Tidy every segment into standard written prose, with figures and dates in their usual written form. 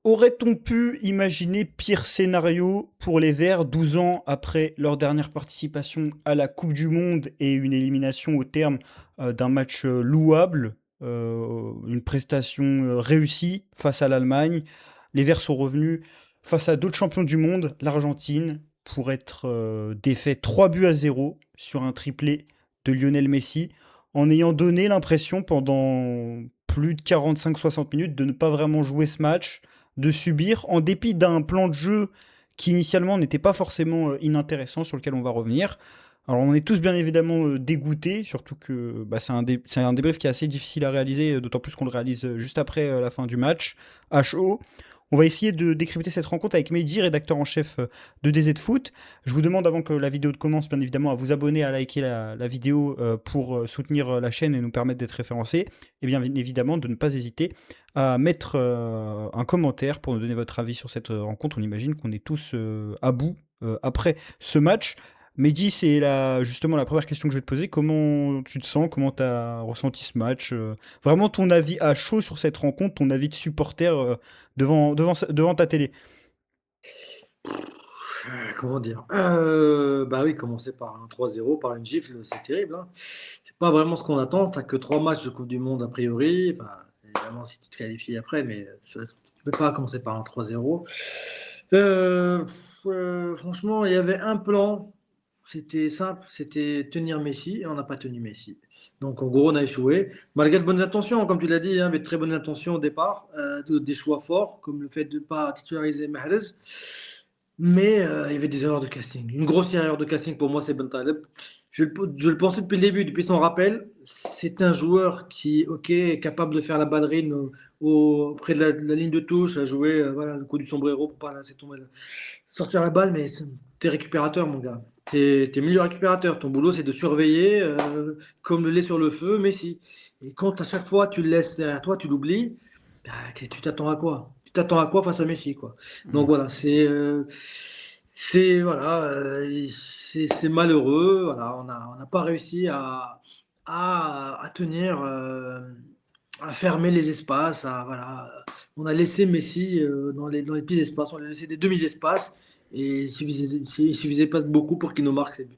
Aurait-on pu imaginer pire scénario pour les Verts 12 ans après leur dernière participation à la Coupe du Monde et une élimination au terme d'un match louable, une prestation réussie face à l'Allemagne? Les Verts sont revenus face à d'autres champions du monde, l'Argentine, pour être défaits 3-0 sur un triplé de Lionel Messi, en ayant donné l'impression pendant plus de 45-60 minutes de ne pas vraiment jouer ce match, de subir, en dépit d'un plan de jeu qui initialement n'était pas forcément inintéressant, sur lequel on va revenir. Alors on est tous bien évidemment dégoûtés, surtout que bah, c'est un débrief qui est assez difficile à réaliser, d'autant plus qu'on le réalise juste après la fin du match, à chaud. On va essayer de décrypter cette rencontre avec Mehdi, rédacteur en chef de DZ Foot. Je vous demande, avant que la vidéo commence, bien évidemment, à vous abonner, à liker la vidéo pour soutenir la chaîne et nous permettre d'être référencés. Et bien évidemment, de ne pas hésiter à mettre un commentaire pour nous donner votre avis sur cette rencontre. On imagine qu'on est tous à bout après ce match. Mehdi, c'est justement la première question que je vais te poser. Comment tu te sens? Comment tu as ressenti ce match? Vraiment ton avis à chaud sur cette rencontre, ton avis de supporter devant ta télé. Comment dire? Bah oui, commencer par un 3-0, par une gifle, c'est terrible, hein. C'est pas vraiment ce qu'on attend. Tu as que 3 matchs de coupe du monde a priori, enfin, évidemment si tu te qualifies après, mais tu peux pas commencer par un 3-0. Franchement, il y avait un plan, c'était simple, c'était tenir Messi et on n'a pas tenu Messi. Donc en gros, on a échoué, malgré de bonnes intentions, comme tu l'as dit, hein, avec de très bonnes intentions au départ, des choix forts, comme le fait de ne pas titulariser Mahrez. Mais il y avait des erreurs de casting. Une grosse erreur de casting pour moi, c'est Bentaleb. Je le pensais depuis le début, depuis son rappel. C'est un joueur qui, ok, est capable de faire la ballerine près de la ligne de touche, à jouer voilà, le coup du sombrero pour pas laisser tomber, sortir la balle, mais t'es récupérateur, mon gars. T'es milieu récupérateur. Ton boulot, c'est de surveiller, comme le lait sur le feu, Messi. Et quand à chaque fois tu le laisses derrière toi, tu l'oublies, bah, tu t'attends à quoi? Tu t'attends à quoi face à Messi, quoi? Donc Mm. voilà, voilà, c'est malheureux. Voilà, on n'a pas réussi à tenir, à fermer les espaces. Voilà, on a laissé Messi dans les petits espaces. On a laissé des demi-espaces et il suffisait pas de beaucoup pour qu'il nous marque ses buts.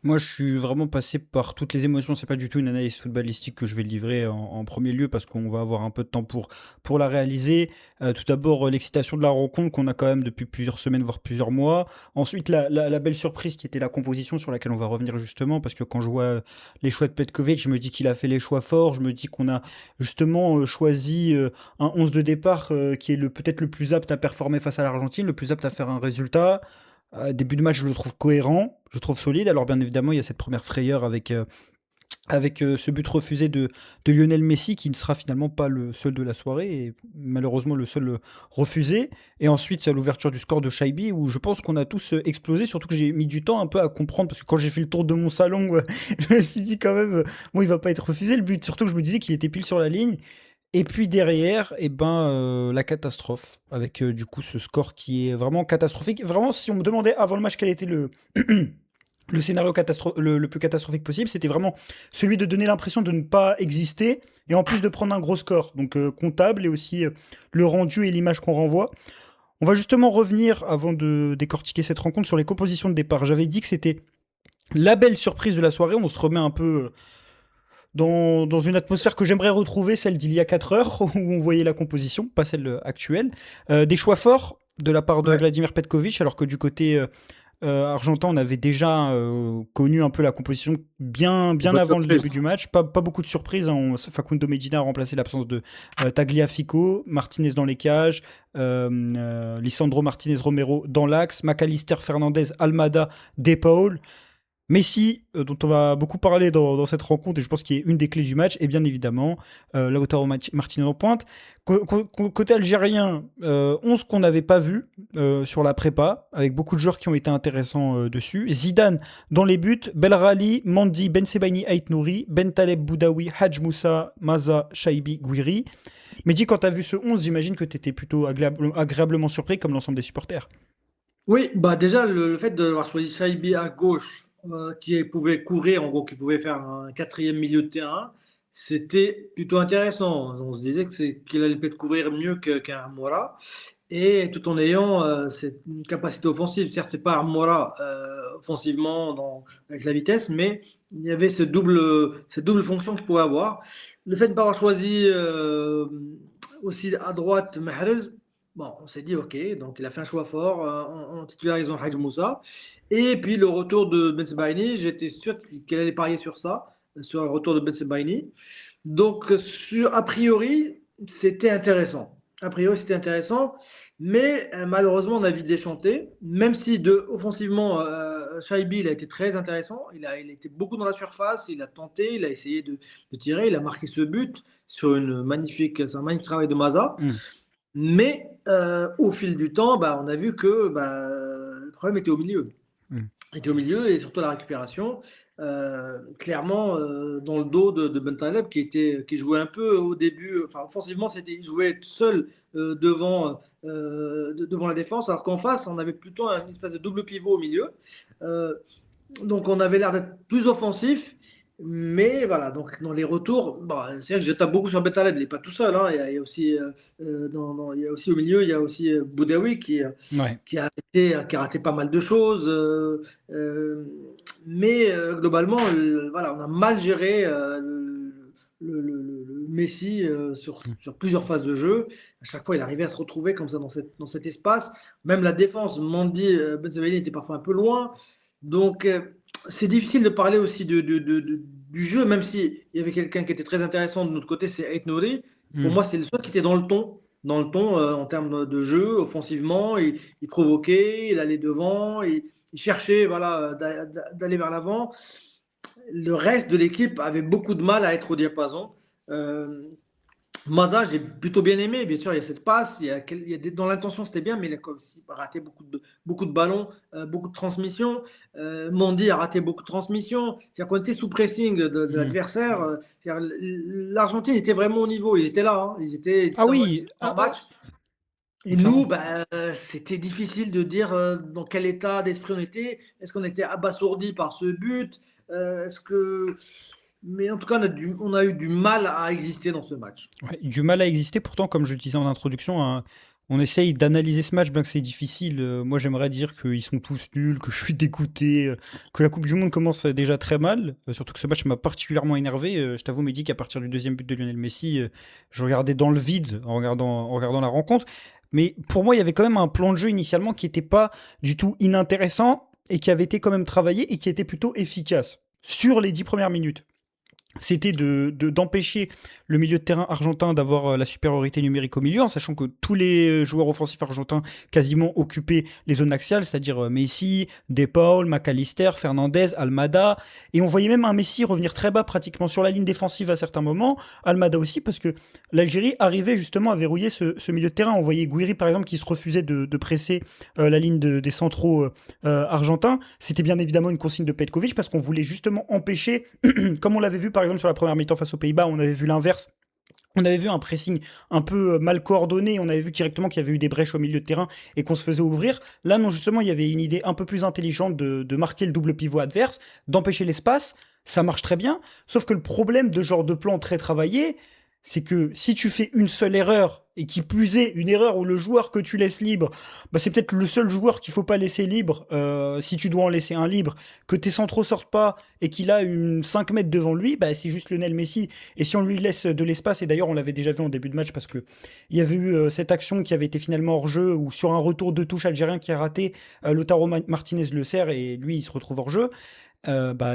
Moi, je suis vraiment passé par toutes les émotions. C'est pas du tout une analyse footballistique que je vais livrer en premier lieu parce qu'on va avoir un peu de temps pour la réaliser. Tout d'abord, l'excitation de la rencontre qu'on a quand même depuis plusieurs semaines, voire plusieurs mois. Ensuite, la belle surprise qui était la composition sur laquelle on va revenir justement parce que quand je vois les choix de Petkovic, je me dis qu'il a fait les choix forts. Je me dis qu'on a justement choisi un 11 de départ qui est peut-être le plus apte à performer face à l'Argentine, le plus apte à faire un résultat. Début de match, je le trouve cohérent, je le trouve solide. Alors bien évidemment, il y a cette première frayeur avec ce but refusé de Lionel Messi, qui ne sera finalement pas le seul de la soirée, et malheureusement le seul refusé. Et ensuite, il y a l'ouverture du score de Shaibi, où je pense qu'on a tous explosé, surtout que j'ai mis du temps un peu à comprendre, parce que quand j'ai fait le tour de mon salon, je me suis dit quand même, bon, il va pas être refusé le but, surtout que je me disais qu'il était pile sur la ligne. Et puis derrière, eh ben, la catastrophe, avec du coup ce score qui est vraiment catastrophique. Vraiment, si on me demandait avant le match quel était le scénario le plus catastrophique possible, c'était vraiment celui de donner l'impression de ne pas exister et en plus de prendre un gros score, donc comptable et aussi le rendu et l'image qu'on renvoie. On va justement revenir, avant de décortiquer cette rencontre, sur les compositions de départ. J'avais dit que c'était la belle surprise de la soirée. On se remet un peu dans une atmosphère que j'aimerais retrouver, celle d'il y a 4 heures, où on voyait la composition, pas celle actuelle. Des choix forts de la part de Ouais. Vladimir Petkovic, alors que du côté argentin, on avait déjà connu un peu la composition Une bien bonne avant le surprise. début du match. Pas beaucoup de surprises. Hein. Facundo Medina a remplacé l'absence de Tagliafico, Martinez dans les cages, Lisandro Martinez Romero dans l'axe, McAllister, Fernandez, Almada, De Paul. Messi, dont on va beaucoup parler dans cette rencontre, et je pense qu'il est une des clés du match, et bien évidemment, Lautaro Martinez en pointe. Côté algérien, 11 qu'on n'avait pas vu sur la prépa, avec beaucoup de joueurs qui ont été intéressants dessus. Zidane dans les buts, Belrali, Mandi, Ben Sebaini, Ait Nouri, Ben Taleb, Boudaoui, Hadj Moussa, Maza, Shaibi, Gouiri. Mais dis, quand t'as vu ce 11, j'imagine que t'étais plutôt agréablement surpris, comme l'ensemble des supporters. Oui, bah déjà, le fait d'avoir choisi Shaibi à gauche, qui pouvait courir, en gros, qui pouvait faire un quatrième milieu de terrain, c'était plutôt intéressant. On se disait qu'il allait peut-être couvrir mieux qu'un Mora. et tout en ayant cette une capacité offensive. Certes, c'est pas Mora offensivement avec la vitesse, mais il y avait cette double fonction qu'il pouvait avoir. Le fait de ne pas avoir choisi aussi à droite Mahrez, bon, on s'est dit ok, donc il a fait un choix fort en titularisant Hadj Moussa. Et puis le retour de Ben Sebaini, j'étais sûr qu'elle allait parier sur ça, sur le retour de Ben Sebaini. Donc, a priori, c'était intéressant. A priori, c'était intéressant, mais malheureusement, on a vite déchanté. Même si offensivement, Shaibi, il a été très intéressant. Il a été beaucoup dans la surface, il a tenté, il a essayé de tirer, il a marqué ce but sur c'est un magnifique travail de Maza. Mais au fil du temps, bah, on a vu que le problème était au milieu. Était au milieu et surtout la récupération. Clairement, dans le dos de Bentaleb qui jouait un peu au début, enfin offensivement, il jouait seul devant la défense, alors qu'en face, on avait plutôt une espèce de double pivot au milieu. Donc on avait l'air d'être plus offensif. Mais voilà, donc dans les retours, c'est vrai que je tape beaucoup sur Bentaleb, il n'est pas tout seul. Hein. Il y a aussi, il y a aussi au milieu, il y a aussi Boudaoui qui a raté pas mal de choses. Mais globalement, voilà, on a mal géré le Messi sur plusieurs phases de jeu. À chaque fois, il arrivait à se retrouver comme ça dans cet espace. Même la défense, Mendy, Benzemaïli était parfois un peu loin. Donc, c'est difficile de parler aussi du jeu, même s'il y avait quelqu'un qui était très intéressant de notre côté, c'est Ait Nouri. Pour moi, c'est le seul qui était dans le ton. Dans le ton en termes de jeu, offensivement, il provoquait, il allait devant, il cherchait voilà, d'aller vers l'avant. Le reste de l'équipe avait beaucoup de mal à être au diapason. Maza, j'ai plutôt bien aimé. Bien sûr, il y a cette passe. Dans l'intention, c'était bien, mais il a aussi raté beaucoup de ballons, beaucoup de transmissions. Mandy a raté beaucoup de transmissions. C'est-à-dire qu'on était sous pressing de l'adversaire. L'Argentine était vraiment au niveau. Ils étaient là. Hein. Ils étaient en match. Et nous, c'était difficile de dire dans quel état d'esprit on était. Est-ce qu'on était abasourdi par ce but Mais en tout cas, on a eu du mal à exister dans ce match. Ouais, du mal à exister, pourtant, comme je le disais en introduction, hein, on essaye d'analyser ce match, bien que c'est difficile. Moi, j'aimerais dire qu'ils sont tous nuls, que je suis dégoûté, que la Coupe du Monde commence déjà très mal. Surtout que ce match m'a particulièrement énervé. Je t'avoue, Mehdi, qu'à partir du deuxième but de Lionel Messi, je regardais dans le vide en regardant la rencontre. Mais pour moi, il y avait quand même un plan de jeu initialement qui n'était pas du tout inintéressant et qui avait été quand même travaillé et qui était plutôt efficace sur les 10 premières minutes. C'était d'empêcher le milieu de terrain argentin d'avoir la supériorité numérique au milieu, en sachant que tous les joueurs offensifs argentins quasiment occupaient les zones axiales, c'est-à-dire Messi, De Paul, McAllister, Fernandez, Almada, et on voyait même un Messi revenir très bas pratiquement sur la ligne défensive à certains moments, Almada aussi, parce que l'Algérie arrivait justement à verrouiller ce milieu de terrain. On voyait Guiri par exemple qui se refusait de presser la ligne des centraux argentins. C'était bien évidemment une consigne de Petkovic, parce qu'on voulait justement empêcher, comme on l'avait vu par exemple sur la première mi-temps face aux Pays-Bas, on avait vu l'inverse. On avait vu un pressing un peu mal coordonné, on avait vu directement qu'il y avait eu des brèches au milieu de terrain et qu'on se faisait ouvrir. Là, non, justement, il y avait une idée un peu plus intelligente de marquer le double pivot adverse, d'empêcher l'espace. Ça marche très bien, sauf que le problème de genre de plan très travaillé, c'est que si tu fais une seule erreur, et qui plus est une erreur où le joueur que tu laisses libre, c'est peut-être le seul joueur qu'il faut pas laisser libre, si tu dois en laisser un libre, que tes centraux sortent pas et qu'il a 5 mètres devant lui, c'est juste Lionel Messi. Et si on lui laisse de l'espace, et d'ailleurs on l'avait déjà vu en début de match parce que il y avait eu cette action qui avait été finalement hors jeu, ou sur un retour de touche algérien qui a raté, Lautaro Martinez le sert et lui il se retrouve hors jeu.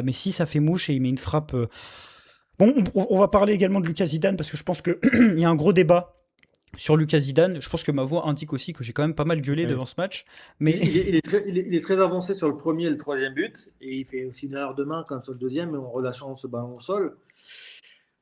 Messi ça fait mouche et il met une frappe. Bon, on va parler également de Lucas Zidane parce que je pense qu'il y a un gros débat sur Lucas Zidane. Je pense que ma voix indique aussi que j'ai quand même pas mal gueulé devant ce match. Mais il est très avancé sur le premier et le troisième but, et il fait aussi une erreur de main comme sur le deuxième, en relâchant ce ballon au sol.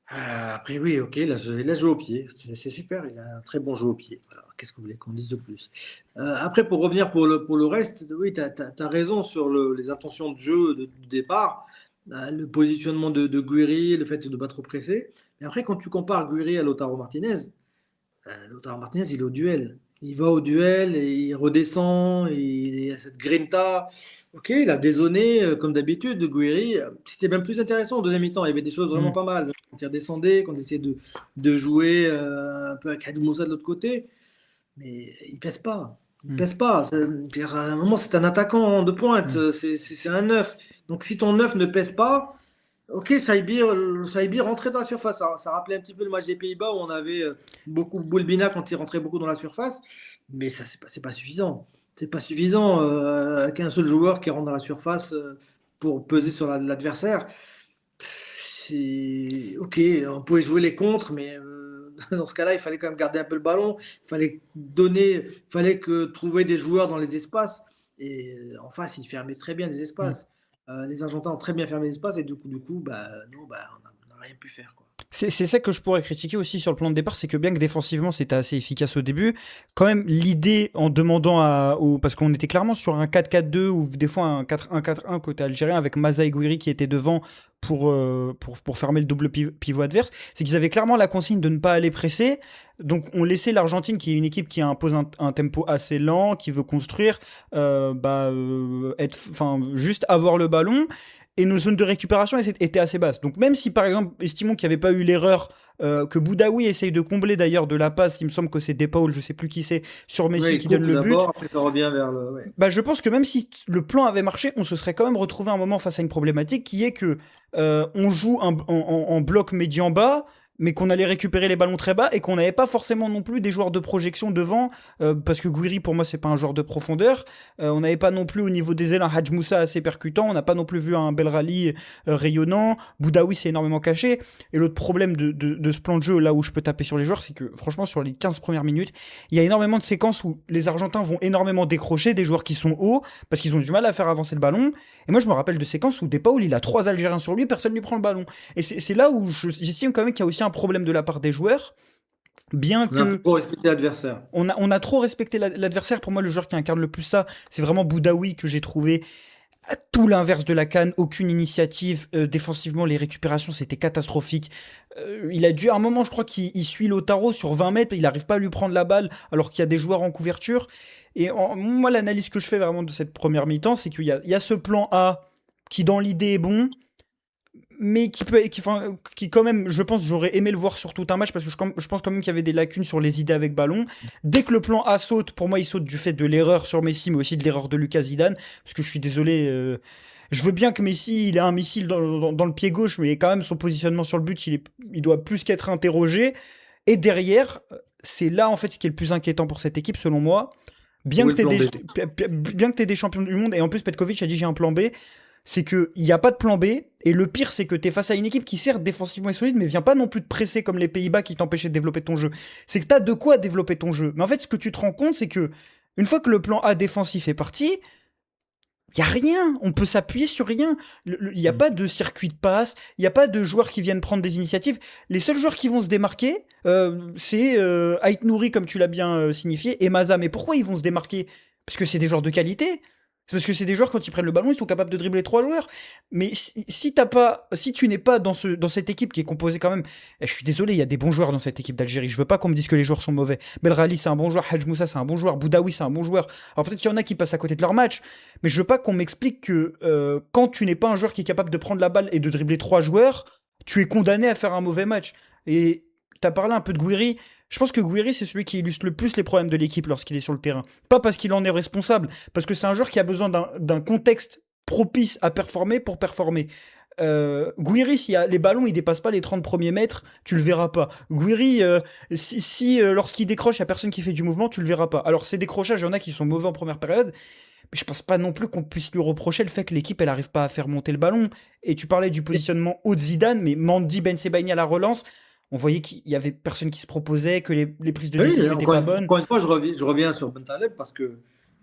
Après, oui, ok, là, il a joué au pied. C'est super, il a un très bon jeu au pied. Alors, qu'est-ce que vous voulez qu'on dise de plus? Après, pour revenir pour le reste, oui, tu as raison sur les intentions de jeu de départ, le positionnement de Guiri, le fait de ne pas trop presser. Mais après, quand tu compares Guiri à Lautaro Martinez, il est au duel. Il va au duel et il redescend, et il a cette grinta. Ok, il a dézonné comme d'habitude de Guiri. C'était même plus intéressant au deuxième mi-temps. Il y avait des choses vraiment pas mal. Quand il redescendait, quand il essayait de jouer un peu avec Hadou Moussa de l'autre côté. mais il pèse pas. Il Mm, pèse pas. À un moment, c'est un attaquant de pointe, mm, c'est un neuf. Donc si ton neuf ne pèse pas, ok, Saïbir rentrait dans la surface. Ça rappelait un petit peu le match des Pays-Bas où on avait beaucoup Boulbina quand il rentrait beaucoup dans la surface, mais ça, c'est pas suffisant. C'est pas suffisant qu'un seul joueur qui rentre dans la surface pour peser sur l'adversaire. C'est ok, on pouvait jouer les contres, mais dans ce cas-là, il fallait quand même garder un peu le ballon. Il fallait fallait que trouver des joueurs dans les espaces. Et en face, ils fermaient très bien les mm. espaces. Les Argentins ont très bien fermé les espaces et du coup, bah, non, bah, on n'a rien pu faire, quoi. C'est ça que je pourrais critiquer aussi sur le plan de départ, c'est que bien que défensivement c'était assez efficace au début, quand même l'idée en demandant parce qu'on était clairement sur un 4-4-2 ou des fois un 4-1-4-1 côté algérien avec Maza et Gouiri qui étaient devant pour fermer le double pivot adverse, c'est qu'ils avaient clairement la consigne de ne pas aller presser, donc on laissait l'Argentine qui est une équipe qui impose un tempo assez lent, qui veut construire, juste avoir le ballon et nos zones de récupération étaient assez basses. Donc même si par exemple, estimons qu'il n'y avait pas eu l'erreur que Boudaoui essaye de combler d'ailleurs de la passe, il me semble que c'est Depaul, je sais plus qui c'est, sur Ouais, Messi il qui donne coupe le but, d'abord, après ça revient vers le. Ouais. bah, je pense que même si le plan avait marché, on se serait quand même retrouvé un moment face à une problématique qui est que on joue en bloc médian bas, mais qu'on allait récupérer les ballons très bas et qu'on n'avait pas forcément non plus des joueurs de projection devant, parce que Gouiri pour moi c'est pas un joueur de profondeur. On n'avait pas non plus au niveau des ailes un Hadj Moussa assez percutant, on n'a pas non plus vu un Belrali rayonnant, Boudaoui s'est énormément caché. Et l'autre problème de ce plan de jeu là où je peux taper sur les joueurs, c'est que franchement sur les 15 premières minutes, il y a énormément de séquences où les Argentins vont énormément décrocher des joueurs qui sont hauts parce qu'ils ont du mal à faire avancer le ballon. Et moi, je me rappelle de séquences où Depaul, il a 3 Algériens sur lui, personne ne lui prend le ballon. Et c'est là où j'estime quand même qu'il y a aussi un problème de la part des joueurs. Bien On a que trop respecté l'adversaire. on a trop respecté l'adversaire, pour moi, le joueur qui incarne le plus ça, c'est vraiment Boudaoui que j'ai trouvé à tout l'inverse de la CAN, aucune initiative. Défensivement, les récupérations, c'était catastrophique. Il a dû, à un moment, je crois qu'il suit Lautaro sur 20 mètres, il n'arrive pas à lui prendre la balle alors qu'il y a des joueurs en couverture. Et moi, l'analyse que je fais vraiment de cette première mi-temps, c'est qu'il y a ce plan A qui, dans l'idée, est bon, mais qui quand même, je pense, j'aurais aimé le voir sur tout un match parce que je pense quand même qu'il y avait des lacunes sur les idées avec ballon. Dès que le plan A saute, pour moi, il saute du fait de l'erreur sur Messi, mais aussi de l'erreur de Lucas Zidane, parce que je suis désolé. Je veux bien que Messi, il ait un missile dans le pied gauche, mais quand même son positionnement sur le but, il doit plus qu'être interrogé. Et derrière, c'est là en fait ce qui est le plus inquiétant pour cette équipe, selon moi. Bien Trouver que le plan B. t'aies des champions du monde, et en plus Petkovic a dit j'ai un plan B, c'est qu'il n'y a pas de plan B, et le pire c'est que tu es face à une équipe qui certes défensivement est solide, mais vient pas non plus te presser comme les Pays-Bas qui t'empêchaient de développer ton jeu. C'est que tu as de quoi développer ton jeu. Mais en fait ce que tu te rends compte c'est que une fois que le plan A défensif est parti, il y a rien, on peut s'appuyer sur rien. Il n'y a pas de circuit de passe, il n'y a pas de joueurs qui viennent prendre des initiatives. Les seuls joueurs qui vont se démarquer, c'est Ait Nouri, comme tu l'as bien signifié, et Maza. Mais pourquoi ils vont se démarquer? Parce que c'est des joueurs de qualité. C'est parce que c'est des joueurs, quand ils prennent le ballon, ils sont capables de dribbler 3 joueurs. Mais si tu n'es pas dans cette équipe qui est composée quand même. Je suis désolé, il y a des bons joueurs dans cette équipe d'Algérie. Je veux pas qu'on me dise que les joueurs sont mauvais. Belrali, c'est un bon joueur. Hadj Moussa, c'est un bon joueur. Boudaoui, c'est un bon joueur. Alors peut-être qu'il y en a qui passent à côté de leur match. Mais je veux pas qu'on m'explique que quand tu n'es pas un joueur qui est capable de prendre la balle et de dribbler 3 joueurs, tu es condamné à faire un mauvais match. Et tu as parlé un peu de Gouiri. Je pense que Gouiri, c'est celui qui illustre le plus les problèmes de l'équipe lorsqu'il est sur le terrain. Pas parce qu'il en est responsable, parce que c'est un joueur qui a besoin d'un contexte propice à performer pour performer. Gouiri, si les ballons ils dépassent pas les 30 premiers mètres, tu le verras pas. Gouiri, si lorsqu'il décroche, il y a personne qui fait du mouvement, tu le verras pas. Alors ces décrochages, il y en a qui sont mauvais en première période, mais je pense pas non plus qu'on puisse lui reprocher le fait que l'équipe elle arrive pas à faire monter le ballon. Et tu parlais du positionnement haut de Zidane, mais Mandy Ben Sebaini à la relance, on voyait qu'il y avait personne qui se proposait, que les prises de Oui, décision étaient pas bonnes. encore une fois, je reviens sur Bentaleb parce que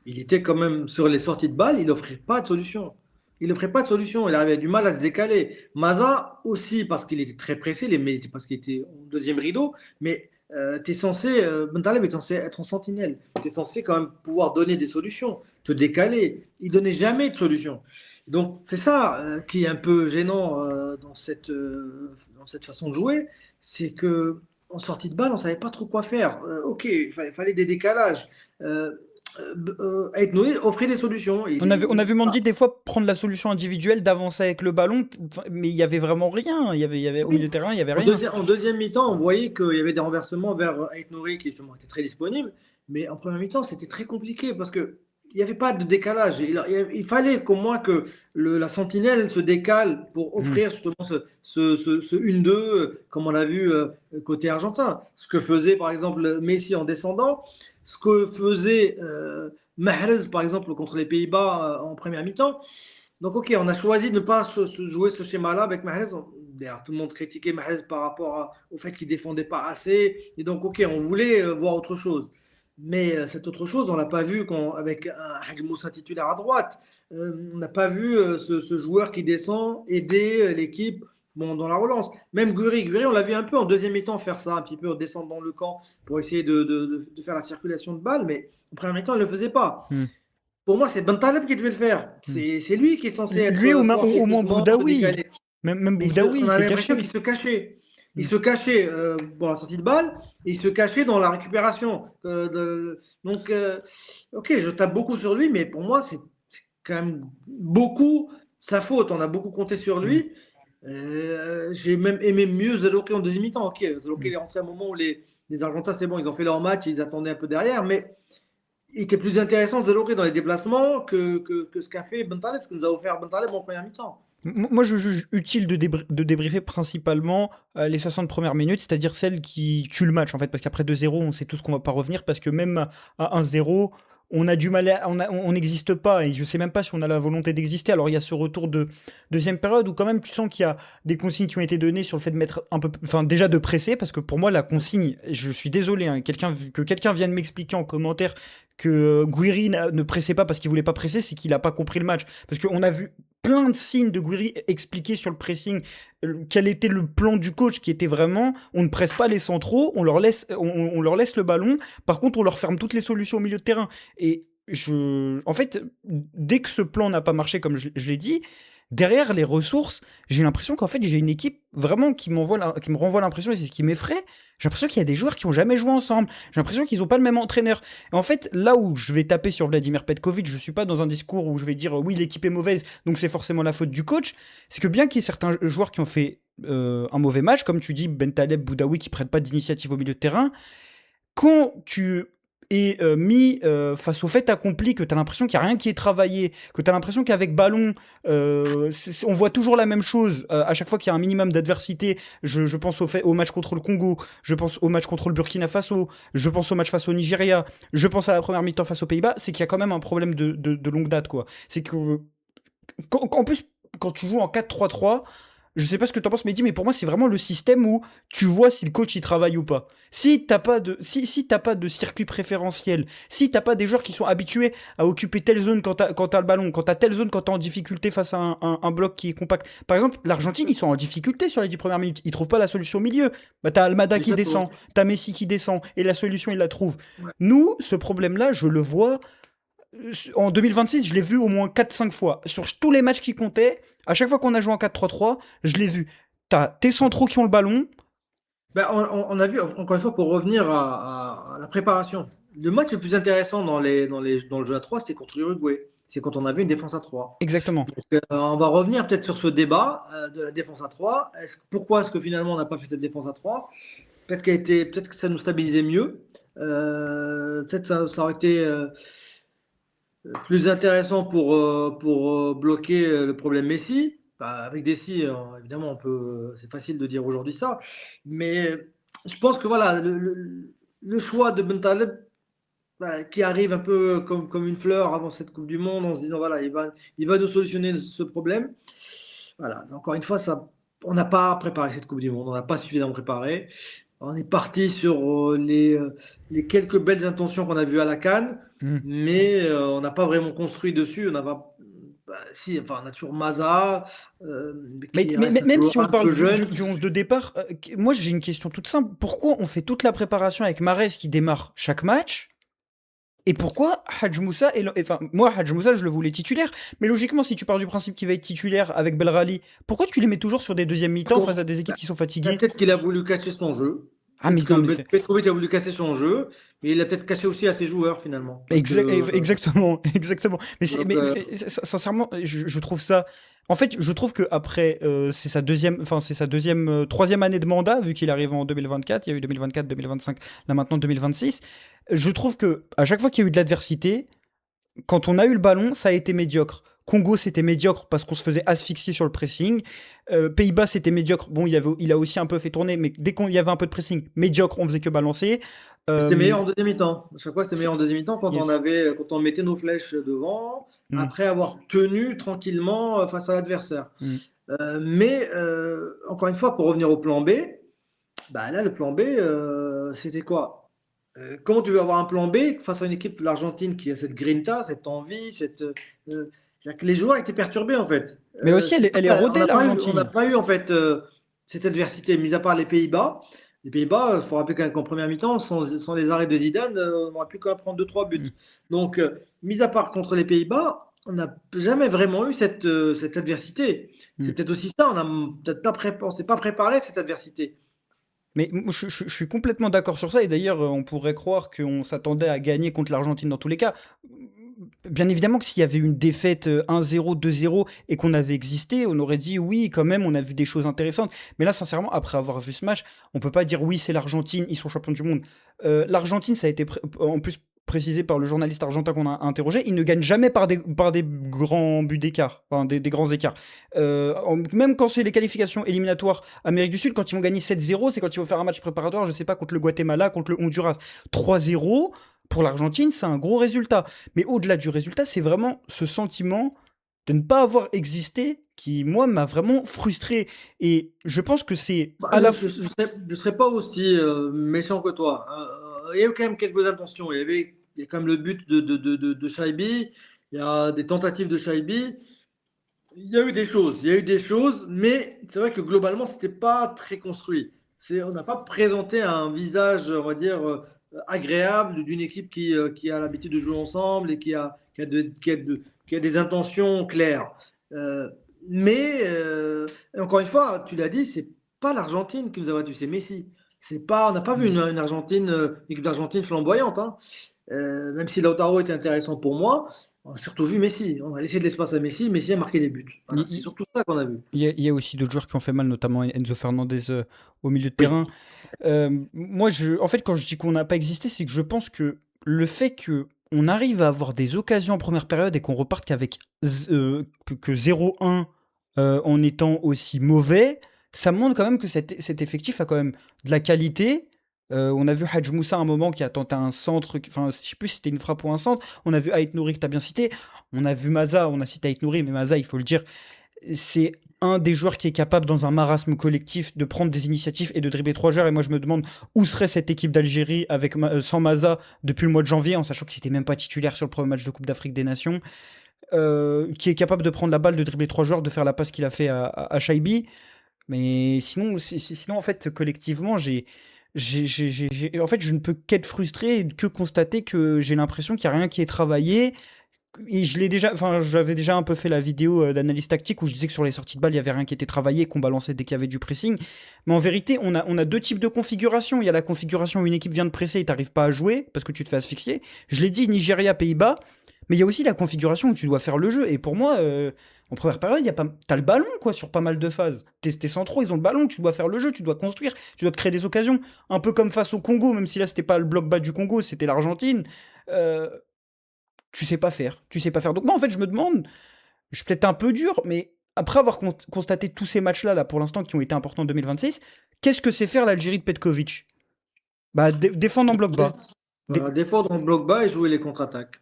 il était quand même sur les sorties de balles, il n'offrait pas de solution. Il n'offrait pas de solution, il avait du mal à se décaler. Maza aussi parce qu'il était très pressé, parce qu'il était au deuxième rideau, mais Bentaleb est censé être en sentinelle. Tu es censé quand même pouvoir donner des solutions, te décaler. Il donnait jamais de solution. Donc c'est ça qui est un peu gênant dans cette façon de jouer, c'est que en sortie de balle, on ne savait pas trop quoi faire. Ok, fallait des décalages. Ait Nouri offrait des solutions. On a vu Mandy des fois prendre la solution individuelle d'avancer avec le ballon, mais il y avait vraiment rien. Au milieu Oui. de terrain, il y avait rien. En deuxième mi-temps, on voyait qu'il y avait des renversements vers Ait Nouri qui justement était très disponible, Mais en première mi-temps, c'était très compliqué parce que il n'y avait pas de décalage. Il fallait qu'au moins que la sentinelle se décale pour Mhm. offrir justement ce 1-2, comme on l'a vu côté argentin. Ce que faisait par exemple Messi en descendant, ce que faisait Mahrez par exemple contre les Pays-Bas en première mi-temps. Donc, ok, on a choisi de ne pas jouer ce schéma-là avec Mahrez. D'ailleurs, tout le monde critiquait Mahrez par rapport au fait qu'il défendait pas assez. Et donc, ok, on voulait voir autre chose. Mais cette autre chose, on l'a pas vu avec un Hadj Moussa titulaire à droite. On n'a pas vu ce joueur qui descend aider l'équipe dans la relance. Même Guri, on l'a vu un peu en deuxième mi-temps faire ça, un petit peu descendre dans le camp pour essayer de faire la circulation de balles. Mais en première mi-temps, il ne le faisait pas. Mhm. Pour moi, c'est Bentaleb qui devait le faire. Mhm. C'est lui qui est censé être Lui, fort au moins techniquement, se Boudaoui. décaler. Même Mais Boudaoui, on il a s'est l'impression caché. qu'il se cachait. Il Mhm. se cachait dans la sortie de balle et il se cachait dans la récupération. Donc, ok, je tape beaucoup sur lui, mais pour moi, c'est quand même beaucoup sa faute. On a beaucoup compté sur Mhm. lui. J'ai même aimé mieux Zeloké en deuxième mi-temps. Ok, Zeloké Mhm. est rentré à un moment où les Argentins, c'est bon, ils ont fait leur match, ils attendaient un peu derrière, mais il était plus intéressant Zeloké dans les déplacements que ce qu'a fait Bentaleb, ce que nous a offert Bentaleb en première mi-temps. Moi, je juge utile de débriefer principalement les 60 premières minutes, c'est-à-dire celles qui tuent le match, en fait, parce qu'après 2-0, on sait tous qu'on va pas revenir, parce que même à 1-0, on a du mal, on n'existe pas, et je sais même pas si on a la volonté d'exister. Alors, il y a ce retour de deuxième période où quand même tu sens qu'il y a des consignes qui ont été données sur le fait de mettre un peu, enfin, déjà de presser, parce que pour moi, la consigne, je suis désolé, hein, que quelqu'un vienne m'expliquer en commentaire que Guiri ne pressait pas parce qu'il voulait pas presser, c'est qu'il a pas compris le match. Parce qu'on a vu plein de signes de Guiri expliquer sur le pressing quel était le plan du coach qui était vraiment on ne presse pas les centraux, on leur laisse le ballon, par contre on leur ferme toutes les solutions au milieu de terrain. Et en fait, dès que ce plan n'a pas marché comme je l'ai dit, derrière les ressources, j'ai l'impression qu'en fait j'ai une équipe vraiment qui me renvoie l'impression, et c'est ce qui m'effraie, j'ai l'impression qu'il y a des joueurs qui ont jamais joué ensemble, j'ai l'impression qu'ils n'ont pas le même entraîneur. Et en fait, là où je vais taper sur Vladimir Petkovic, je suis pas dans un discours où je vais dire oui l'équipe est mauvaise, donc c'est forcément la faute du coach, c'est que bien qu'il y ait certains joueurs qui ont fait un mauvais match, comme tu dis, Bentaleb, Boudaoui, qui prennent pas d'initiative au milieu de terrain, quand tu es mis face au fait accompli, que tu as l'impression qu'il n'y a rien qui est travaillé, que tu as l'impression qu'avec ballon, on voit toujours la même chose à chaque fois qu'il y a un minimum d'adversité. Je pense au match contre le Congo, je pense au match contre le Burkina Faso, je pense au match face au Nigeria, je pense à la première mi-temps face aux Pays-Bas, c'est qu'il y a quand même un problème de longue date, quoi. C'est que, en plus, quand tu joues en 4-3-3, je sais pas ce que tu en penses, Mehdi, mais pour moi, c'est vraiment le système où tu vois si le coach il travaille ou pas. Si t'as pas de circuit préférentiel, si t'as pas des joueurs qui sont habitués à occuper telle zone quand t'as le ballon, quand t'as telle zone quand t'es en difficulté face à un bloc qui est compact. Par exemple, l'Argentine, ils sont en difficulté sur les 10 premières minutes. Ils trouvent pas la solution au milieu. Bah, t'as Almada qui Exactement. descend, t'as Messi qui descend, et la solution, il la trouve. Ouais. Nous, ce problème-là, je le vois en 2026, je l'ai vu au moins 4-5 fois. Sur tous les matchs qui comptaient, à chaque fois qu'on a joué en 4-3-3, je l'ai vu. T'as tes centraux qui ont le ballon. Ben, on a vu, encore une fois, pour revenir à la préparation, le match le plus intéressant dans le jeu à 3, c'était contre l'Uruguay. C'est quand on avait une défense à 3. Exactement. Donc, on va revenir peut-être sur ce débat de la défense à 3. Pourquoi est-ce que finalement on n'a pas fait cette défense à 3? Peut-être que ça nous stabilisait mieux. Peut-être ça aurait été plus intéressant pour bloquer le problème Messi. Bah, avec Messi, évidemment, c'est facile de dire aujourd'hui ça. Mais je pense que voilà, le choix de Bentaleb, bah, qui arrive un peu comme une fleur avant cette Coupe du Monde, en se disant voilà, il va nous solutionner ce problème. Voilà, encore une fois, on n'a pas préparé cette Coupe du Monde, on n'a pas suffisamment préparé. On est parti sur les quelques belles intentions qu'on a vues à la CAN, Mm. mais on n'a pas vraiment construit dessus. On n'a pas, bah, si, enfin, on a toujours Maza, qui reste un Même joueur si on un parle peu jeune. du 11 de départ, moi j'ai une question toute simple. Pourquoi on fait toute la préparation avec Mahrez qui démarre chaque match? Et pourquoi Hadj Moussa enfin, moi, Hadj Moussa, je le voulais titulaire. Mais logiquement, si tu pars du principe qu'il va être titulaire avec Belrali, pourquoi tu les mets toujours sur des deuxièmes mi-temps face à des équipes qui sont Bah, fatiguées? peut-être qu'il a voulu cacher son jeu. Ah, mais Peut-être non, que mais Petrovic a voulu cacher son jeu, mais il l'a peut-être caché aussi à ses joueurs finalement. Parce que, Exactement, exactement. donc, Sincèrement, je trouve ça. En fait, je trouve que après, c'est sa deuxième, troisième année de mandat, vu qu'il est arrivé en 2024. Il y a eu 2024, 2025, là maintenant 2026. Je trouve que à chaque fois qu'il y a eu de l'adversité, quand on a eu le ballon, ça a été médiocre. Congo, c'était médiocre parce qu'on se faisait asphyxier sur le pressing. Pays-Bas, c'était médiocre. Bon, il a aussi un peu fait tourner, mais dès qu'il y avait un peu de pressing, médiocre, on faisait que balancer. C'était Euh, meilleur en deuxième mi-temps. À chaque fois, c'était meilleur en deuxième mi-temps yes. quand on mettait nos flèches devant, Mm, après avoir tenu tranquillement face à l'adversaire. mm. Mais encore une fois, pour revenir au plan B, bah là, le plan B, c'était quoi? Comment tu veux avoir un plan B face à une équipe de l'Argentine qui a cette grinta, cette envie, c'est-à-dire que les joueurs étaient perturbés en fait. Mais aussi, elle est On rodée, n'a pas eu, on n'a l'Argentine. pas eu en fait cette adversité, mis à part les Pays-Bas. Les Pays-Bas, il faut rappeler qu'en première mi-temps, sans les arrêts de Zidane, on n'aurait plus qu'à prendre deux trois buts. Mm, Donc, mis à part contre les Pays-Bas, on n'a jamais vraiment eu cette adversité. C'est mm. peut-être aussi ça, on n'a peut-être pas on s'est pas préparé à cette adversité. Mais je suis complètement d'accord sur ça. Et d'ailleurs, on pourrait croire qu'on s'attendait à gagner contre l'Argentine dans tous les cas. Bien évidemment que s'il y avait une défaite 1-0, 2-0 et qu'on avait existé, on aurait dit oui, quand même, on a vu des choses intéressantes. Mais là, sincèrement, après avoir vu ce match, on peut pas dire oui, c'est l'Argentine, ils sont champions du monde. L'Argentine, ça a été en plus précisé par le journaliste argentin qu'on a interrogé, ils ne gagnent jamais par des grands buts d'écart, enfin des grands écarts. Même quand c'est les qualifications éliminatoires Amérique du Sud, quand ils vont gagner 7-0, c'est quand ils vont faire un match préparatoire, je sais pas, contre le Guatemala, contre le Honduras. 3-0, pour l'Argentine, c'est un gros résultat. Mais au-delà du résultat, c'est vraiment ce sentiment de ne pas avoir existé qui, moi, m'a vraiment frustré. Et je pense que c'est Bah, à la je serais pas aussi méchant que toi. Il y a eu quand même quelques intentions. Il y a quand même le but de Shaibi. Il y a des tentatives de Shaibi. Il y a eu des choses. Il y a eu des choses, mais c'est vrai que globalement, c'était pas très construit. On n'a pas présenté un visage, on va dire, agréable d'une équipe qui a l'habitude de jouer ensemble et qui a des intentions claires. Euh, mais encore une fois, tu l'as dit, c'est pas l'Argentine qui nous a battus, c'est Messi. On n'a pas vu une Argentine, équipe d'Argentine flamboyante, hein. Même si Lautaro était intéressant pour moi, on a surtout vu Messi. On a laissé de l'espace à Messi. Messi a marqué des buts. Voilà, c'est il surtout ça qu'on a vu. y a aussi d'autres joueurs qui ont fait mal, notamment Enzo Fernandez au milieu de Oui. terrain. Moi, en fait, quand je dis qu'on n'a pas existé, c'est que je pense que le fait que on arrive à avoir des occasions en première période et qu'on reparte qu'avec que 0-1 en étant aussi mauvais, ça montre quand même que cet effectif a quand même de la qualité. On a vu Hadj Moussa à un moment qui a tenté un centre, enfin je sais plus si c'était une frappe ou un centre. On a vu Ait Nouri que tu as bien cité. On a vu Maza, on a cité Ait Nouri, mais Maza, il faut le dire, c'est un des joueurs qui est capable, dans un marasme collectif, de prendre des initiatives et de dribbler trois joueurs. Et moi, je me demande où serait cette équipe d'Algérie sans Maza depuis le mois de janvier, en sachant qu'il n'était même pas titulaire sur le premier match de Coupe d'Afrique des Nations, qui est capable de prendre la balle, de dribbler trois joueurs, de faire la passe qu'il a fait à Shaibi. Mais sinon, sinon, en fait, collectivement, en fait, je ne peux qu'être frustré et que constater que j'ai l'impression qu'il n'y a rien qui est travaillé, et j'avais déjà un peu fait la vidéo d'analyse tactique où je disais que sur les sorties de balle, il y avait rien qui était travaillé, qu'on balançait dès qu'il y avait du pressing. Mais en vérité, on a deux types de configurations. Il y a la configuration où une équipe vient de presser et t'arrives pas à jouer parce que tu te fais asphyxier. Je l'ai dit, Nigeria, Pays-Bas. Mais il y a aussi la configuration où tu dois faire le jeu. Et pour moi, en première période, t'as le ballon quoi sur pas mal de phases. Tes centraux, ils ont le ballon. Tu dois faire le jeu, tu dois construire, tu dois te créer des occasions. Un peu comme face au Congo, même si là c'était pas le bloc bas du Congo, c'était l'Argentine. Euh, Tu sais pas faire. Tu sais pas faire. Donc moi, en fait, je me demande, je suis peut-être un peu dur, mais après avoir constaté tous ces matchs-là, là, pour l'instant, qui ont été importants en 2026, qu'est-ce que c'est faire l'Algérie de Petkovic? Bah, défendre en bloc bas. Voilà, Dé- défendre dans le bloc bas et jouer les contre-attaques.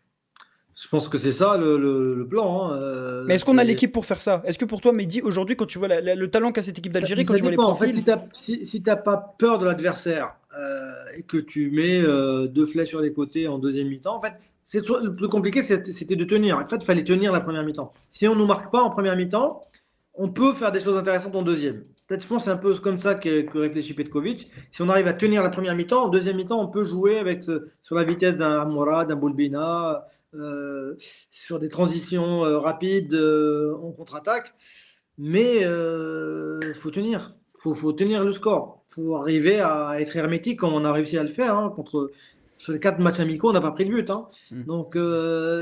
Je pense que c'est ça le plan, hein. Mais est-ce qu'on a l'équipe pour faire ça? Est-ce que pour toi, Mehdi, aujourd'hui, quand tu vois le talent qu'a cette équipe d'Algérie, quand Ça tu vois les dépend. En fait, profils, si t'as pas peur de l'adversaire et que tu mets deux flèches sur les côtés en deuxième mi-temps, en fait, le plus compliqué, c'était de tenir. En fait, il fallait tenir la première mi-temps. Si on ne nous marque pas en première mi-temps, on peut faire des choses intéressantes en deuxième. Peut-être, je pense, que c'est un peu comme ça que réfléchit Petkovic. Si on arrive à tenir la première mi-temps, en deuxième mi-temps, on peut jouer sur la vitesse d'un Amoura, d'un Boulbina, sur des transitions rapides en contre-attaque. Mais il faut tenir. Faut tenir le score. Il faut arriver à être hermétique comme on a réussi à le faire, hein, sur les quatre matchs amicaux, on n'a pas pris de but, hein. hmm. Donc,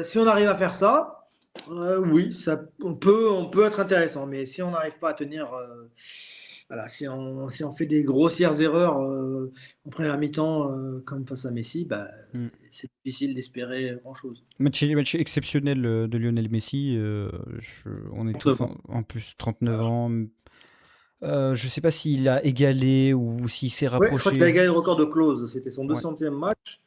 si on arrive à faire ça, Oui, on peut être intéressant, mais si on n'arrive pas à tenir, voilà, si on fait des grossières erreurs en première mi-temps, comme face à Messi, bah, Mm. c'est difficile d'espérer grand-chose. Match exceptionnel de Lionel Messi. On est tous 39 ans. en plus 39 ans. Je sais pas s'il a égalé ou s'il s'est Ouais, je crois qu'il a rapproché. égalé le record de Klose. C'était son Ouais, 200e match.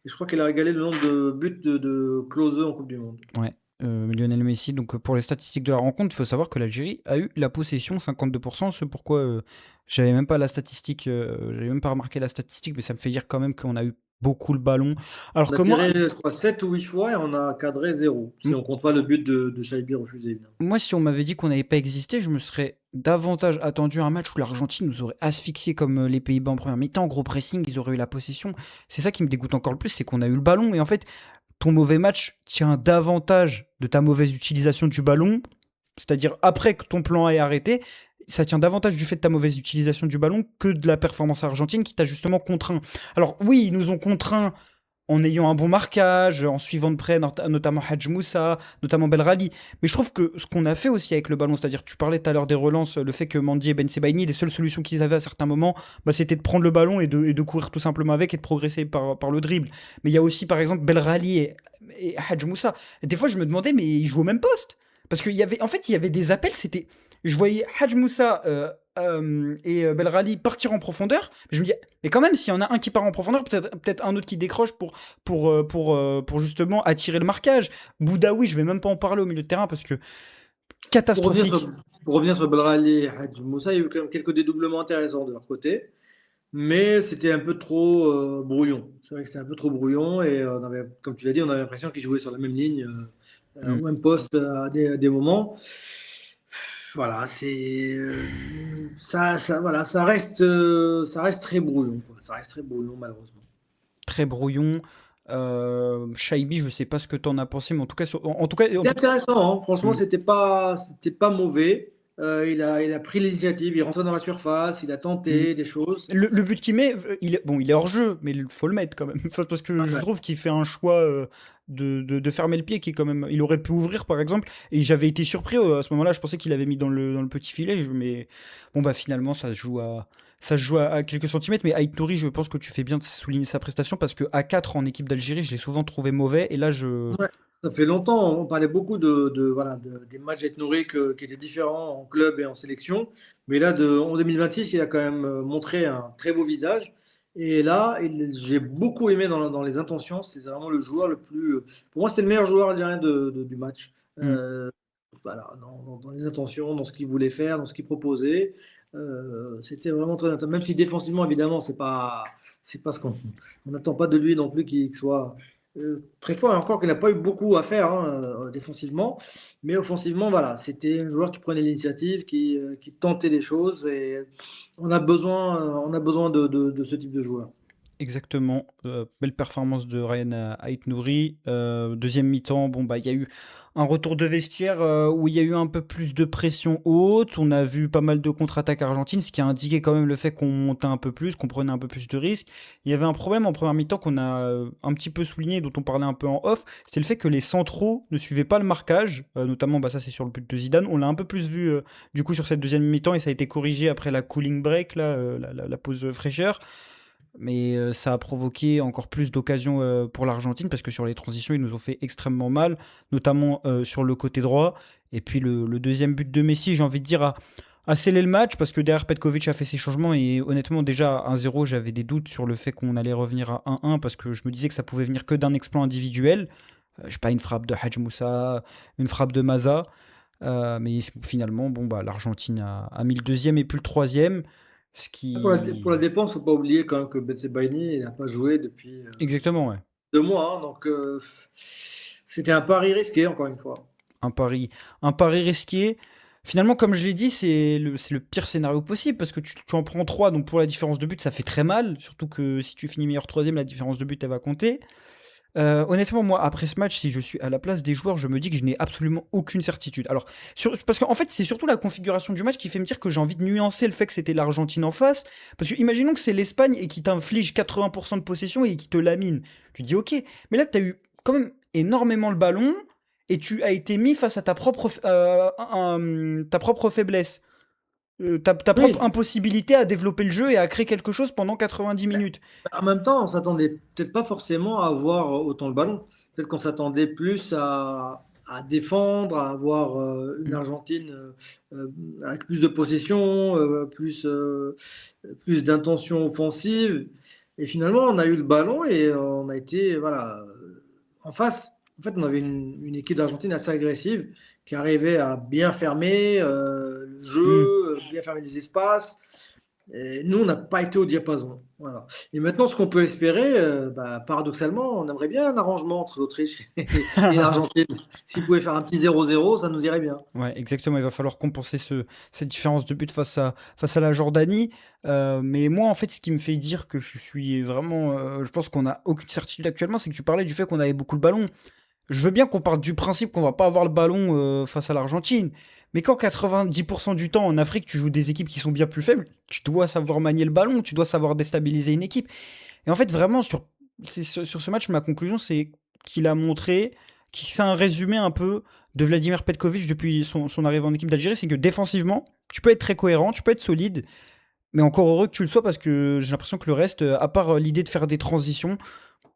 Et je crois qu'il a égalé le nombre de buts de Klose en Coupe du Monde. ouais. Lionel Messi. Donc pour les statistiques de la rencontre, il faut savoir que l'Algérie a eu la possession 52%. C'est pourquoi j'avais même pas la statistique, j'avais même pas remarqué la statistique, mais ça me fait dire quand même qu'on a eu beaucoup le ballon. Alors On a que moi, tiré, je crois, 7 ou 8 fois et on a cadré 0. Si on compte pas le but de Shaibi refusé, évidemment. Moi, si on m'avait dit qu'on n'avait pas existé, je me serais davantage attendu à un match où l'Argentine nous aurait asphyxié comme les Pays-Bas en première mi-temps, gros pressing, ils auraient eu la possession. C'est ça qui me dégoûte encore le plus, c'est qu'on a eu le ballon. Et en fait, ton mauvais match tient davantage de ta mauvaise utilisation du ballon, c'est-à-dire après que ton plan est arrêté, ça tient davantage du fait de ta mauvaise utilisation du ballon que de la performance argentine qui t'a justement contraint. Alors oui, ils nous ont contraints en ayant un bon marquage, en suivant de près notamment Hadj Moussa, notamment Belrali. Mais je trouve que ce qu'on a fait aussi avec le ballon, c'est-à-dire tu parlais tout à l'heure des relances, le fait que Mandy et Ben Sebaini, les seules solutions qu'ils avaient à certains moments, bah, c'était de prendre le ballon et de courir tout simplement avec et de progresser par le dribble. Mais il y a aussi par exemple Belrali et Hadj Moussa. Des fois je me demandais mais ils jouent au même poste. Parce qu'il y avait, en fait, il y avait des appels, c'était... Je voyais Hadj Moussa et Belrali partir en profondeur. Mais je me dis, mais quand même, s'il y en a un qui part en profondeur, peut-être un autre qui décroche pour justement attirer le marquage. Boudaoui, je vais même pas en parler au milieu de terrain parce que Pour revenir sur, catastrophique. pour revenir sur Belrali et Hadj Moussa, il y a eu quand même quelques dédoublements intéressants de leur côté. Mais c'était un peu trop brouillon. C'est vrai que c'était un peu trop brouillon et comme tu l'as dit, on avait l'impression qu'ils jouaient sur la même ligne, au Mm. même poste à des moments. Voilà, voilà, ça reste très brouillon, quoi. Ça reste très brouillon, malheureusement. Très brouillon. Shaibi, je sais pas ce que t'en as pensé, mais en tout cas, en C'est tout cas, intéressant, hein. Franchement, mm. c'était pas mauvais. Il a pris l'initiative, il est rentré dans la surface, il a Mm. tenté des choses. Le but qu'il met, il est hors jeu, mais il faut le mettre quand même. Enfin, parce que je Ouais. trouve qu'il fait un choix de fermer le pied qui est quand même. Il aurait pu ouvrir par exemple, et j'avais été surpris à ce moment-là. Je pensais qu'il avait mis dans le petit filet, mais bon bah finalement ça se joue à quelques centimètres. Mais Aït Nouri, je pense que tu fais bien de souligner sa prestation parce que à 4 en équipe d'Algérie, je l'ai souvent trouvé mauvais, et là je. Ouais, ça fait longtemps, on parlait beaucoup voilà, des matchs ethno qui étaient différents en club et en sélection. Mais là, en 2026, il a quand même montré un très beau visage. Et là, j'ai beaucoup aimé dans les intentions. C'est vraiment le joueur le plus. Pour moi, c'était le meilleur joueur algérien du match. Hmm. Euh, voilà, dans les intentions, dans ce qu'il voulait faire, dans ce qu'il proposait. C'était vraiment très intéressant. Même si défensivement, évidemment, c'est pas ce qu'on on n'attend pas de lui non plus qu'il soit très fort, et encore qu'il n'a pas eu beaucoup à faire hein, défensivement, mais offensivement, voilà, c'était un joueur qui prenait l'initiative, qui tentait des choses, et on a besoin de ce type de joueur. Exactement. Belle performance de Ryan Aït Nouri. Deuxième mi-temps, bon bah il y a eu un retour de vestiaire où il y a eu un peu plus de pression haute. On a vu pas mal de contre-attaques argentines, ce qui a indiqué quand même le fait qu'on montait un peu plus, qu'on prenait un peu plus de risques. Il y avait un problème en première mi-temps qu'on a un petit peu souligné, dont on parlait un peu en off, c'est le fait que les centraux ne suivaient pas le marquage, notamment bah ça c'est sur le but de Zidane. On l'a un peu plus vu du coup sur cette deuxième mi-temps et ça a été corrigé après la cooling break, là, la pause fraîcheur. Mais ça a provoqué encore plus d'occasions pour l'Argentine parce que sur les transitions, ils nous ont fait extrêmement mal, notamment sur le côté droit. Et puis le deuxième but de Messi, j'ai envie de dire, a scellé le match parce que derrière Petkovic a fait ses changements. Et honnêtement, déjà à 1-0, j'avais des doutes sur le fait qu'on allait revenir à 1-1 parce que je me disais que ça pouvait venir que d'un exploit individuel. Je sais pas, une frappe de Hadj Moussa, une frappe de Maza. Mais finalement, bon, bah, l'Argentine a mis le deuxième et plus le troisième. Ce Pour la qui. défense, il ne faut pas oublier quand même que Bensebaini n'a pas joué depuis Exactement, ouais. 2 mois, hein, donc c'était un pari risqué, encore une fois. Un pari, un pari risqué. Finalement, comme je l'ai dit, c'est le pire scénario possible parce que tu en prends 3, donc pour la différence de but, ça fait très mal. Surtout que si tu finis meilleur troisième, la différence de but, elle va compter. Honnêtement, moi, après ce match, si je suis à la place des joueurs, je me dis que je n'ai absolument aucune certitude. Alors, parce qu'en fait, c'est surtout la configuration du match qui fait me dire que j'ai envie de nuancer le fait que c'était l'Argentine en face. Parce que imaginons que c'est l'Espagne et qui t'inflige 80% de possession et qui te lamine. Tu dis ok, mais là, tu as eu quand même énormément le ballon. et tu as été mis face à ta propre, ta propre faiblesse, ta propre Oui, impossibilité à développer le jeu et à créer quelque chose pendant 90 mais minutes. en même temps, on s'attendait peut-être pas forcément à avoir autant le ballon. Peut-être qu'on s'attendait plus à défendre, à avoir une Mm. Argentine avec plus de possession, plus d'intention offensive. Et finalement, on a eu le ballon et on a été voilà, en face. En fait, on avait une équipe d'Argentine assez agressive qui arrivait à bien fermer le Mm. jeu, bien fermer les espaces. Et nous, on n'a pas été au diapason. Voilà. Et maintenant, ce qu'on peut espérer, bah, paradoxalement, on aimerait bien un arrangement entre l'Autriche et l'Argentine. S'ils pouvaient faire un petit 0-0, ça nous irait bien. Ouais, exactement. Il va falloir compenser cette différence de but face à la Jordanie. Mais moi, en fait, ce qui me fait dire que je suis vraiment, je pense qu'on n'a aucune certitude actuellement, c'est que tu parlais du fait qu'on avait beaucoup le ballon. Je veux bien qu'on parte du principe qu'on va pas avoir le ballon face à l'Argentine, mais quand 90% du temps en Afrique tu joues des équipes qui sont bien plus faibles, tu dois savoir manier le ballon, tu dois savoir déstabiliser une équipe. Et en fait, vraiment, sur ce match, ma conclusion, c'est qu'il a montré, c'est un résumé un peu de Vladimir Petkovic depuis son arrivée en équipe d'Algérie, c'est que défensivement, tu peux être très cohérent, tu peux être solide, mais encore heureux que tu le sois parce que j'ai l'impression que le reste, à part l'idée de faire des transitions,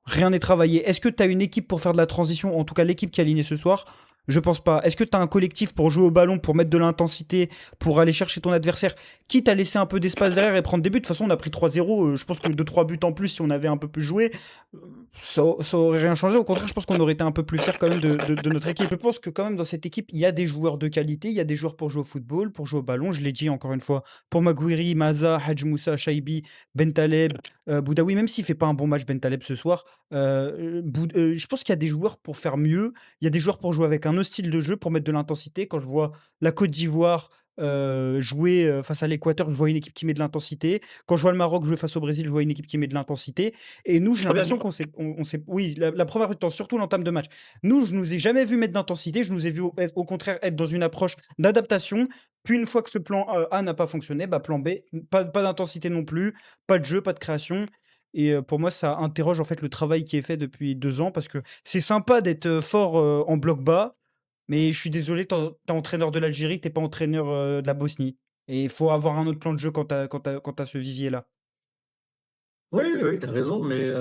rien n'est travaillé. Est-ce que tu as une équipe pour faire de la transition, en tout cas l'équipe qui est alignée ce soir? Je pense pas. Est-ce que tu as un collectif pour jouer au ballon, pour mettre de l'intensité, pour aller chercher ton adversaire, quitte à laisser un peu d'espace derrière et prendre des buts? De toute façon, on a pris 3-0. Je pense que 2-3 buts en plus, si on avait un peu plus joué, ça aurait rien changé. Au contraire, je pense qu'on aurait été un peu plus fiers quand même de notre équipe. Je pense que quand même dans cette équipe, il y a des joueurs de qualité, il y a des joueurs pour jouer au football, pour jouer au ballon. Je l'ai dit encore une fois, pour Maguiri, Maza, Hadj Moussa, Shaibi, Bentaleb, Boudaoui, même s'il fait pas un bon match Bentaleb ce soir, je pense qu'il y a des joueurs pour faire mieux. Il y a des joueurs pour jouer avec un autre style de jeu, pour mettre de l'intensité. Quand je vois la Côte d'Ivoire jouer face à l'Équateur, je vois une équipe qui met de l'intensité. Quand je vois le Maroc jouer face au Brésil, je vois une équipe qui met de l'intensité. Et nous, j'ai Très bien. l'impression on s'est, oui, la première mi-temps, surtout l'entame de match. Nous, je nous ai jamais vu mettre d'intensité. Je nous ai vu au contraire être dans une approche d'adaptation. Puis une fois que ce plan A n'a pas fonctionné, bah plan B, pas d'intensité non plus, pas de jeu, pas de création. Et pour moi, ça interroge en fait le travail qui est fait depuis 2 ans parce que c'est sympa d'être fort en bloc bas, mais je suis désolé, t'es entraîneur de l'Algérie, t'es pas entraîneur de la Bosnie. Et il faut avoir un autre plan de jeu quand t'as ce vivier-là. Oui, oui, oui, tu as raison, mais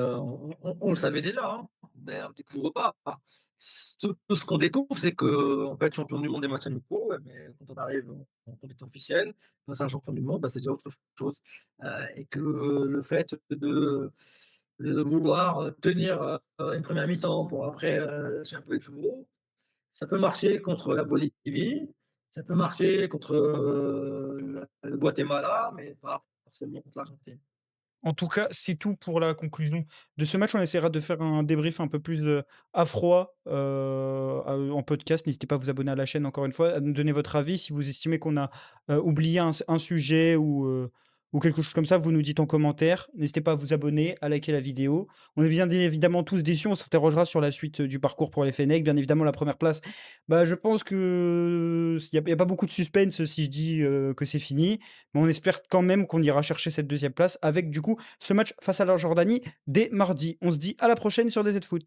on le savait déjà, hein. Mais on découvre pas. Tout ce qu'on découvre, c'est qu'on peut être champion du monde des matchs amicaux, ouais, mais quand on arrive en compétition officielle, face à un champion du monde, bah, c'est déjà autre chose. Et que le fait de vouloir tenir une première mi-temps pour après lâcher un peu les chevaux, ça peut marcher contre la Bolivie, ça peut marcher contre le Guatemala, mais pas forcément contre l'Argentine. En tout cas, c'est tout pour la conclusion de ce match. On essaiera de faire un débrief un peu plus, à froid, en podcast. N'hésitez pas à vous abonner à la chaîne encore une fois, à nous donner votre avis. Si vous estimez qu'on a, oublié un sujet ou quelque chose comme ça, vous nous dites en commentaire. N'hésitez pas à vous abonner, à liker la vidéo. On est bien évidemment tous déçus, on s'interrogera sur la suite, du parcours pour les Fennecs. Bien évidemment, la première place, bah, je pense que il y a pas beaucoup de suspense si je dis, que c'est fini. Mais on espère quand même qu'on ira chercher cette deuxième place avec du coup ce match face à la Jordanie dès mardi. On se dit à la prochaine sur DZ Foot.